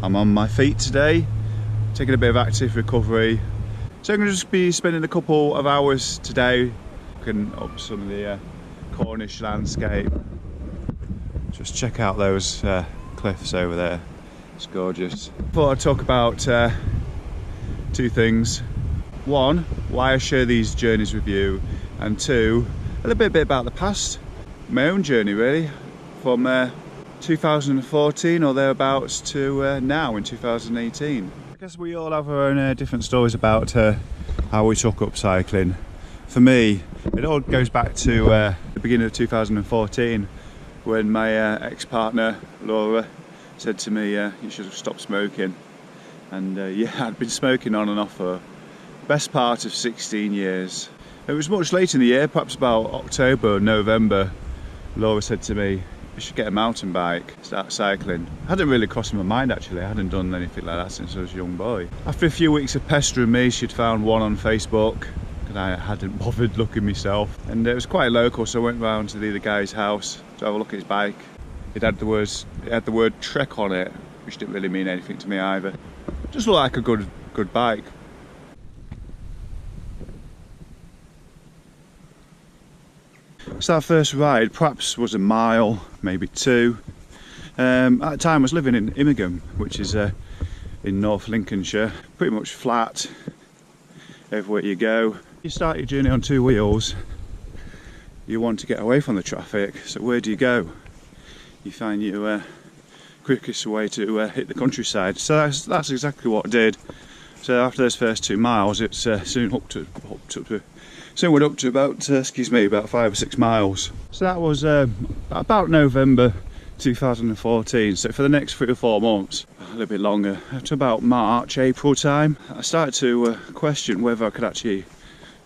I'm on my feet today, taking a bit of active recovery. So I'm going to just be spending a couple of hours today looking up some of the Cornish landscape. Just check out those cliffs over there, it's gorgeous. Thought I'd talk about two things. One, why I share these journeys with you, and two, a little bit about the past, my own journey really, from 2014 or thereabouts to now in 2018. I guess we all have our own different stories about how we took up cycling. For me, it all goes back to the beginning of 2014 when my ex-partner Laura said to me, you should stop smoking. And yeah, I'd been smoking on and off for the best part of 16 years. It was much later in the year, perhaps about October or November, Laura said to me, you should get a mountain bike, start cycling. It hadn't really crossed my mind actually, I hadn't done anything like that since I was a young boy. After a few weeks of pestering me, she'd found one on Facebook, because I hadn't bothered looking myself. And it was quite local, so I went round to the other guy's house to have a look at his bike. It had the word Trek on it, which didn't really mean anything to me either. Just looked like a good bike. So that first ride perhaps was a mile, maybe two. At the time I was living in Immingham, which is in North Lincolnshire. Pretty much flat everywhere you go. You start your journey on two wheels, you want to get away from the traffic, so where do you go? You find your quickest way to hit the countryside. So that's exactly what I did. So after those first 2 miles, it's soon went up to about, about 5 or 6 miles. So that was about November 2014. So for the next 3 or 4 months, a little bit longer, to about March, April time, I started to question whether I could actually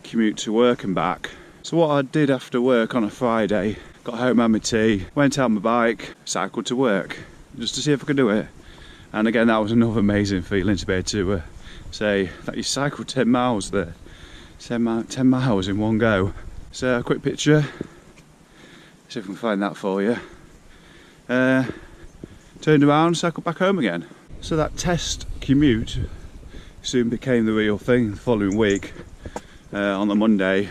commute to work and back. So what I did after work on a Friday, got home, had my tea, went out on my bike, cycled to work, just to see if I could do it. And again, that was another amazing feeling to be able to say that you cycled 10 miles there. 10 miles in one go. So a quick picture, see if we can find that for you. Turned around, cycled back home again. So that test commute soon became the real thing the following week. On the Monday,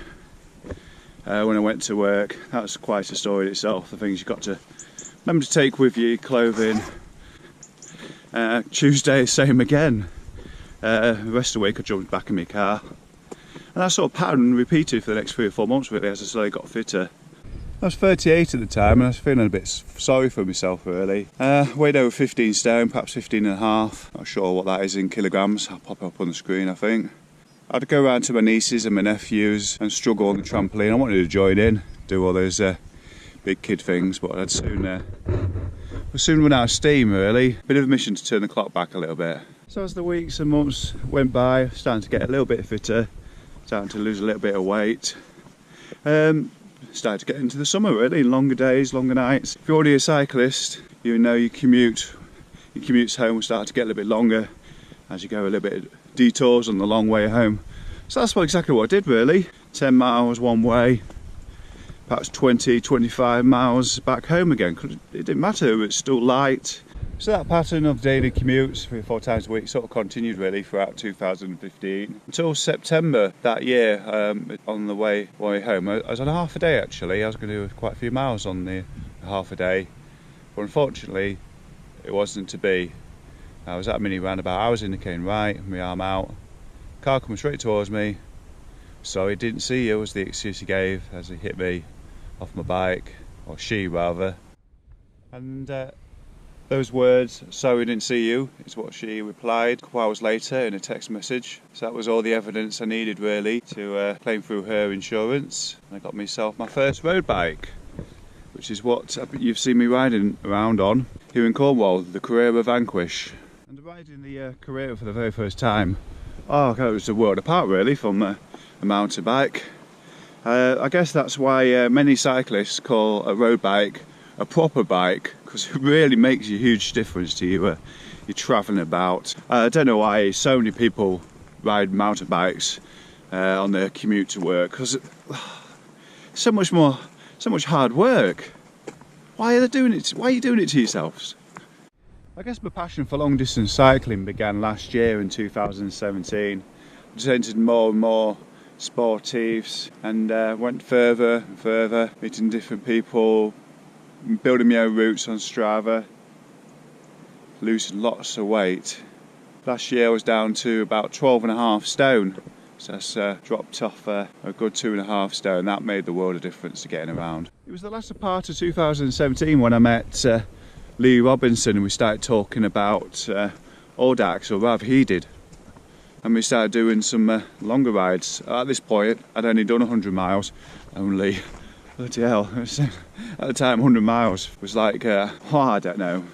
when I went to work, that was quite a story in itself, the things you've got to remember to take with you, clothing. Tuesday, same again. The rest of the week I jumped back in my car. And that sort of pattern repeated for the next 3 or 4 months really as I slowly got fitter. I was 38 at the time and I was feeling a bit sorry for myself really. Weighed over 15 stone, perhaps 15 and a half. Not sure what that is in kilograms, I'll pop it up on the screen I think. I'd go around to my nieces and my nephews and struggle on the trampoline. I wanted to join in, do all those big kid things, but I'd soon run out of steam really. Bit of a mission to turn the clock back a little bit. So as the weeks and months went by, I was starting to get a little bit fitter. Starting to lose a little bit of weight. Started to get into the summer really, longer days, longer nights. If you're already a cyclist, you know your commutes home will start to get a little bit longer as you go a little bit of detours on the long way home. So that's exactly what I did really. 10 miles one way, perhaps 20, 25 miles back home again. It didn't matter, it was still light. So that pattern of daily commutes 3 or 4 times a week sort of continued really throughout 2015 until September that year. On the way home, I was on a half a day actually. I was going to do quite a few miles on the half a day, but unfortunately it wasn't to be. I was at a mini roundabout, I was indicating right, my arm out, car coming straight towards me. Sorry, didn't see you was the excuse he gave as he hit me off my bike, or she rather. And those words, sorry didn't see you, is what she replied a couple hours later in a text message. So that was all the evidence I needed really to claim through her insurance. And I got myself my first road bike, which is what you've seen me riding around on here in Cornwall, the CMRRA Vanquish. And riding the CMRRA for the very first time, oh God, it was a world apart really from a mountain bike. I guess that's why many cyclists call a road bike a proper bike, because it really makes a huge difference to you. You're travelling about. I don't know why so many people ride mountain bikes on their commute to work, because so much hard work. Why are they doing it? Why are you doing it to yourselves? I guess my passion for long distance cycling began last year in 2017. I just entered more and more sportives and went further and further, meeting different people, building my own routes on Strava, losing lots of weight. Last year I was down to about 12.5 stone, so that's dropped off a good 2.5 stone. That made the world of difference to getting around. It was the latter part of 2017 when I met Lee Robinson and we started talking about Audax, or rather he did, and we started doing some longer rides. At this point I'd only done 100 miles only. Bloody hell, at the time 100 miles was like, I don't know,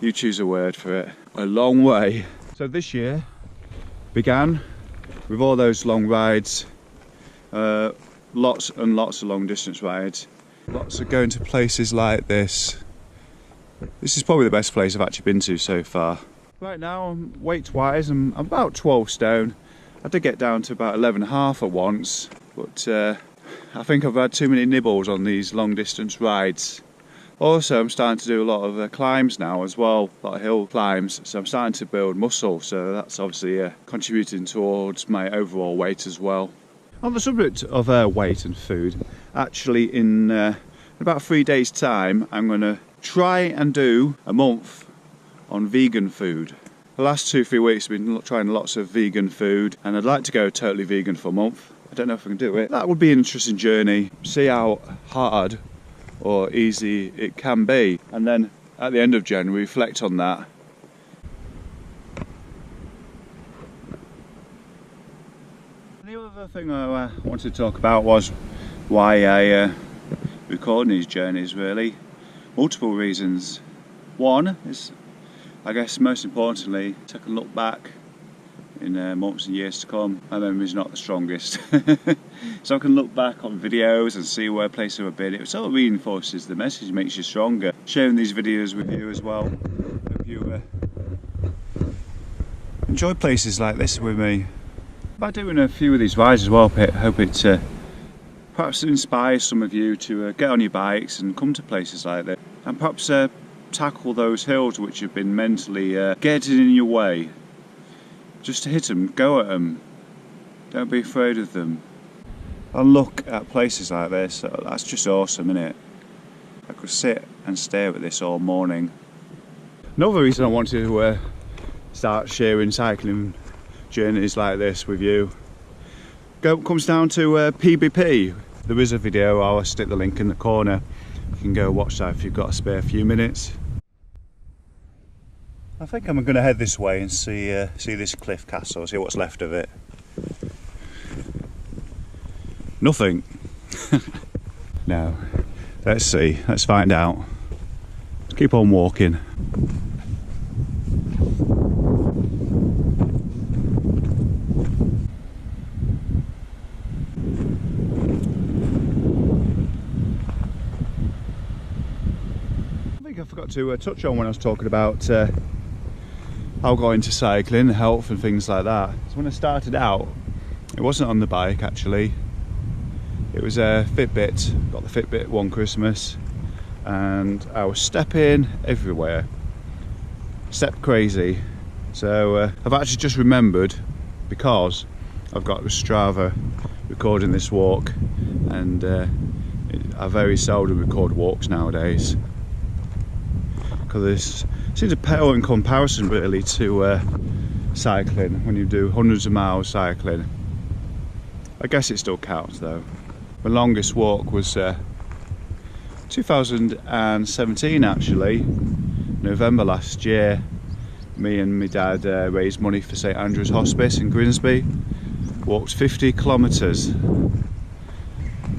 you choose a word for it, a long way. So this year began with all those long rides, lots and lots of long distance rides, lots of going to places like this. This is probably the best place I've actually been to so far. Right now, weight wise, I'm about 12 stone. I did get down to about 11.5 at once, but I think I've had too many nibbles on these long distance rides. Also, I'm starting to do a lot of climbs now as well, a lot of hill climbs, so I'm starting to build muscle, so that's obviously contributing towards my overall weight as well. On the subject of weight and food, actually in about 3 days' time, I'm going to try and do a month on vegan food. The last 2-3 weeks I've been trying lots of vegan food, and I'd like to go totally vegan for a month. I don't know if I can do it. That would be an interesting journey, see how hard or easy it can be, and then at the end of January reflect on that. The other thing I wanted to talk about was why I record these journeys, really. Multiple reasons. One is, I guess most importantly, take a look back in months and years to come. My memory's not the strongest. So I can look back on videos and see where places I've been. It sort of reinforces the message, makes you stronger. Sharing these videos with you as well. Hope you enjoy places like this with me. By doing a few of these rides as well, I hope it perhaps inspires some of you to get on your bikes and come to places like this. And perhaps tackle those hills which have been mentally getting in your way. Just to hit them, go at them. Don't be afraid of them. And look at places like this, that's just awesome, isn't it? I could sit and stare at this all morning. Another reason I wanted to start sharing cycling journeys like this with you comes down to PBP. There is a video, I'll stick the link in the corner. You can go watch that if you've got a spare few minutes. I think I'm going to head this way and see this cliff castle, see what's left of it. Nothing. No. Let's see, let's find out. Let's keep on walking. I think I forgot to touch on when I was talking about how I got into cycling, health and things like that. So when I started out, it wasn't on the bike actually. It was a Fitbit. Got the Fitbit one Christmas, and I was stepping everywhere. Step crazy. So I've actually just remembered, because I've got Strava recording this walk, and I very seldom record walks nowadays, because it seems to pale in comparison really to cycling. When you do hundreds of miles cycling, I guess it still counts though. My longest walk was 2017 actually, November last year. Me and my dad raised money for St Andrew's Hospice in Grimsby. Walked 50 kilometres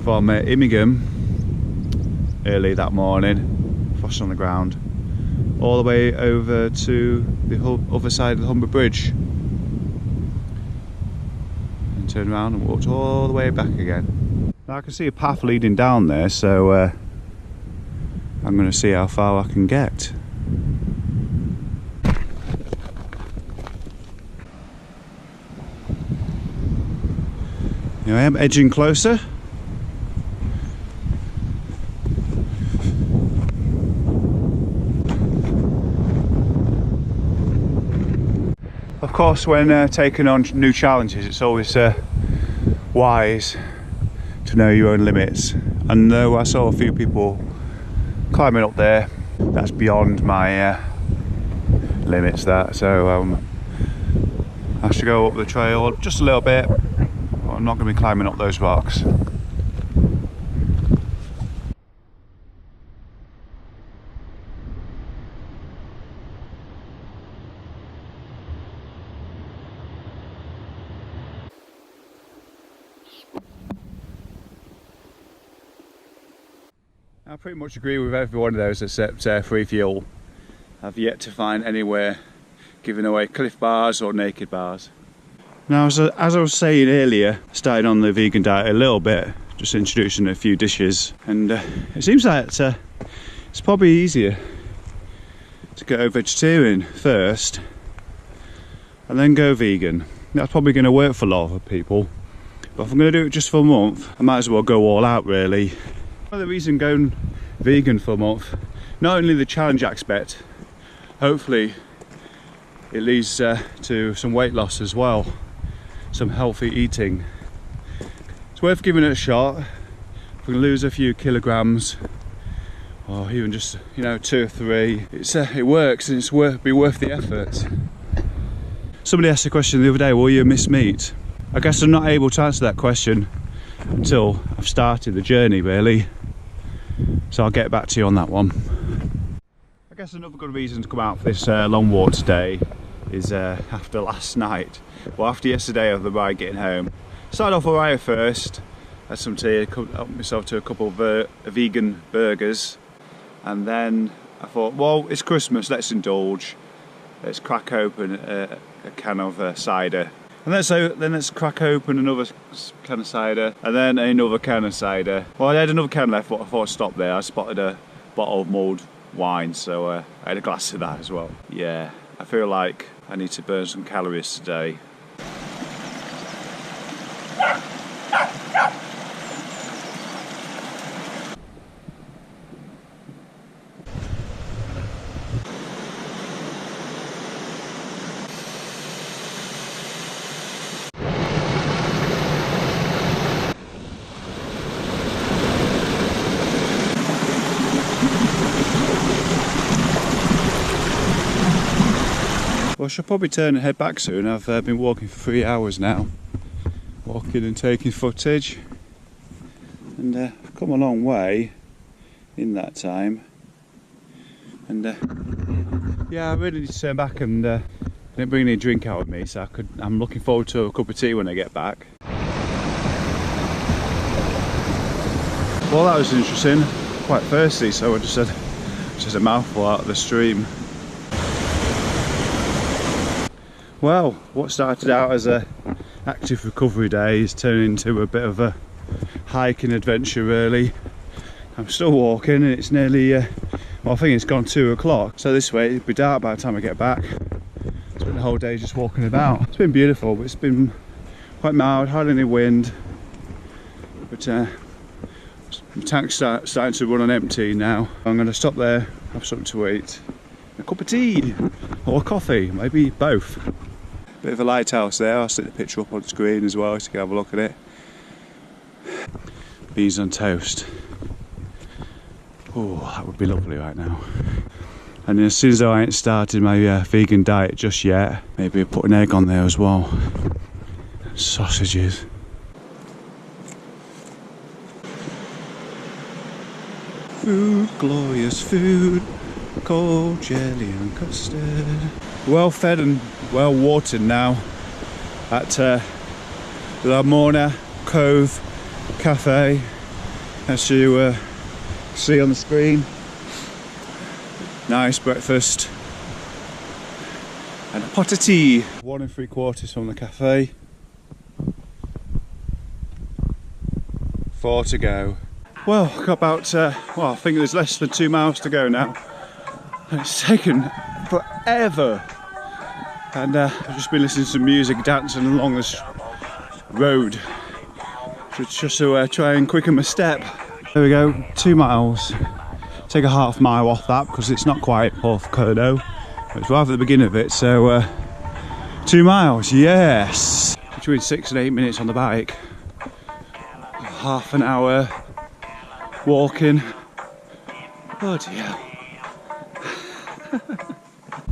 from Immingham early that morning, frost on the ground, all the way over to the other side of the Humber Bridge, and turned around and walked all the way back again. Now I can see a path leading down there, so I'm going to see how far I can get. Here I am, edging closer. course, when taking on new challenges, it's always wise to know your own limits. And though I saw a few people climbing up there, that's beyond my limits, that. So I should go up the trail just a little bit, but I'm not going to be climbing up those rocks. I pretty much agree with every one of those except free fuel. I've yet to find anywhere giving away cliff bars or naked bars. Now, as I was saying earlier, starting on the vegan diet a little bit, just introducing a few dishes, and it seems like it's probably easier to go vegetarian first and then go vegan. That's probably going to work for a lot of people, but if I'm going to do it just for a month, I might as well go all out, really. One of the reasons going vegan for a month, not only the challenge aspect, hopefully it leads to some weight loss as well, some healthy eating. It's worth giving it a shot. If we can lose a few kilograms, or even just 2 or 3, it works, and it's be worth the effort. Somebody asked a question the other day: will you miss meat? I guess I'm not able to answer that question until I've started the journey, really. So I'll get back to you on that one. I guess another good reason to come out for this long walk today is after last night. Well, after yesterday of the ride getting home. Started off alright first, had some tea, helped myself to a couple of vegan burgers, and then I thought, well, it's Christmas, let's indulge. Let's crack open a can of cider. And then let's crack open another can of cider, and then another can of cider. Well, I had another can left, but I thought I'd stop there. I spotted a bottle of mulled wine, so I had a glass of that as well. Yeah, I feel like I need to burn some calories today. Well, I should probably turn and head back soon. I've been walking for 3 hours now, walking and taking footage, and I've come a long way in that time. And yeah, I really need to turn back, and I didn't bring any drink out with me, so I'm looking forward to a cup of tea when I get back. Well, that was interesting. Quite thirsty, so I just had a mouthful out of the stream. Well, what started out as a active recovery day is turning into a bit of a hiking adventure, really. I'm still walking, and it's nearly, well, I think it's gone 2 o'clock, so this way it'll be dark by the time I get back. Spent the whole day just walking about. It's been beautiful, but it's been quite mild, hardly any wind. But the tank's starting to run on empty now. I'm going to stop there, have something to eat, a cup of tea or coffee, maybe both. Bit of a lighthouse there. I'll stick the picture up on the screen as well so you can have a look at it. Beans on toast. Oh, that would be lovely right now. And as soon as I ain't started my vegan diet just yet, maybe I'll put an egg on there as well. Sausages. Food, glorious food, cold jelly and custard. Well fed and well watered now at La Morna Cove Cafe, as you see on the screen. Nice breakfast and a pot of tea. 1 3/4 from the cafe. 4 to go. Well, got about, well, I think there's less than 2 miles to go now. And it's taken forever. And I've just been listening to some music, dancing along this road. Just to try and quicken my step. There we go, 2 miles. Take a half mile off that because it's not quite off Corno. It's right at the beginning of it, so 2 miles, yes. Between 6 and 8 minutes on the bike. Half an hour walking. Bloody hell.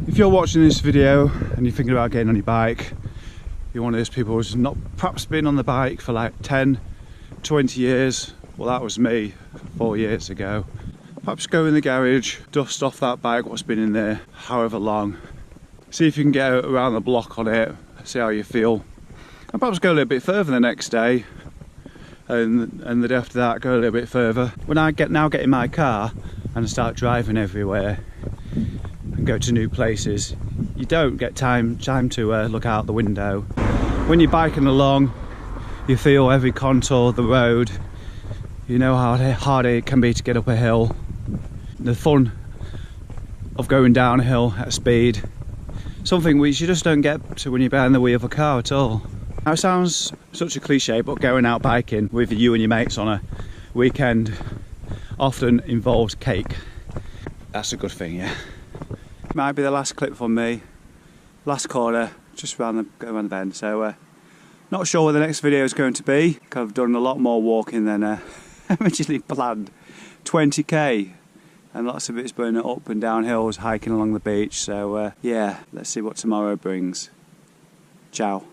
If you're watching this video and you're thinking about getting on your bike, you're one of those people who's not perhaps been on the bike for like 10, 20 years. Well, that was me 4 years ago. Perhaps go in the garage, dust off that bike, what's been in there however long. See if you can get around the block on it, see how you feel. And perhaps go a little bit further the next day. And the day after that, go a little bit further. When I get in my car and start driving everywhere and go to new places, you don't get time to look out the window. When you're biking along, you feel every contour of the road. You know how hard it can be to get up a hill. The fun of going downhill at speed. Something which you just don't get to when you're behind the wheel of a car at all. Now it sounds such a cliche, but going out biking with you and your mates on a weekend often involves cake. That's a good thing, yeah. Might be the last clip from me. Last corner, just around the bend. So not sure what the next video is going to be. I've done a lot more walking than originally planned. 20k. And lots of it's been up and down hills, hiking along the beach. So yeah, let's see what tomorrow brings. Ciao.